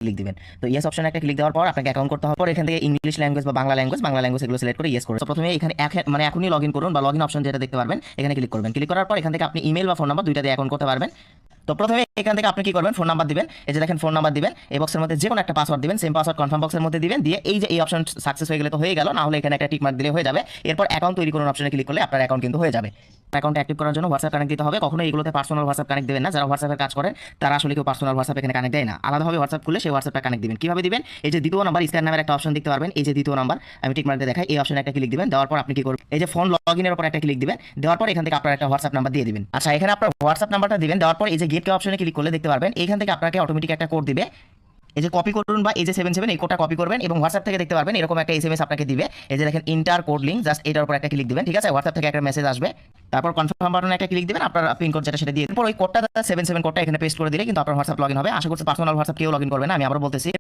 Click দিবেন। তো yes অপশনে একটা ক্লিক দেওয়ার পর আপনাকে অ্যাকাউন্ট করতে হবে। পর এখান থেকে ইংলিশ ল্যাঙ্গুয়েজ বা বাংলা ল্যাঙ্গুয়েজ এগুলো সিলেক্ট করে ইয়েস করুন। তো প্রথমে এখানে মানে এখনই লগ ইন করুন বা লগ ইন অপশন যেটা দেখতে পারবেন এখানে ক্লিক করবেন। ক্লিক করার পর এখান থেকে আপনি ইমেল বা ফোন নাম্বার দুইটা দিয়ে অ্যাকাউন্ট করতে পারবেন। তো প্রথমে এখান থেকে আপনি কি করবেন, ফোন নাম্বার দিবেন। এই যে দেখেন ফোন নাম্বার দিবেন, এই বক্সের মধ্যে যে কোনো একটা পাসওয়ার্ড দিবেন, সেম পাসওয়ার্ড কনফার্ম বক্সের মধ্যে দিবেন, দিয়ে এই যে এই অপশন সাকসেস হয়ে গেলে তো হয়ে গেল, না হলে এখানে একটা টিক মার্ক দিলে হয়ে যাবে। এরপর অ্যাকাউন্ট তৈরি করুন অপশনে ক্লিক করলে আপনার অ্যাকাউন্ট কিন্তু হয়ে যাবে। অ্যাকাউন্ট অ্যাক্টিভ করার জন্য হোয়াটসঅ্যাপ কানেক্ট দিতে হবে। কখনো এগুলোতে পার্সোনাল হোয়াটসঅ্যাপ কানেক্ট দেবেন না। যারা হোয়াটসঅ্যাপের কাজ করেন তারা আসলে কেউ পার্সোনাল হোয়াটসঅ্যাপ এখানে কানেক্ট দেয় না। আলাদাভাবে হোয়াটসঅ্যাপ খুলে সেই হোয়াটসঅ্যাপটা কানেক্ট দিবেন। কিভাবে দিবেন, এই যে দ্বিতীয় নাম্বার স্ক্যান নামের একটা অপশন দেখতে পারবেন, এই যে দ্বিতীয় নাম্বার আমি টিক মার্ক দেখাই, এই অপশনে একটা ক্লিক দিবেন। দেওয়ার পর আপনি কি করবেন, এই যে ফোন লগ ইনের উপর একটা ক্লিক দিবেন। দেওয়ার পর এখান থেকে আপনার একটা হোয়াটসঅ্যাপ নাম্বার দিয়ে দিবেন। আচ্ছা, এখানে আপনার হোয়াটসঅ্যাপ নাম্বারটা দিবেন। দেওয়ার পর এই যে গেট কে অপশনে ক্লিক করলে দেখতে পারবেন এখান থেকে আপনাকে অটোমেটিক একটা কোড দিবে। এই যে কপি করুন বা এই যে 77 এই কোডটা কপি করবেন এবং হোয়াটসঅ্যাপ থেকে দেখতে পারবেন এরকম একটা এসএমএস আপনাকে দিবে। এই যে দেখেন ইন্টার কোড লিঙ্ক, জাস্ট এটার উপর একটা ক্লিক দিবেন। ঠিক আছে, হোয়াটসঅ্যাপ থেকে একটা মেসেজ আসবে। তারপর কনফার্ম বাটনে একটা ক্লিক দিবেন, আপনার পিন কোড যেটা সেটা দিয়ে এরপর ওই কোডটা 77 কোডটা এখানে পেস্ট করে দিলে কিন্তু আপনার হোয়াটসঅ্যাপ লগ ইন হবে। আশা করছি পার্সোনাল হোয়াটসঅ্যাপ কেউ লগ ইন করবে না। আমি আবার বলতেছি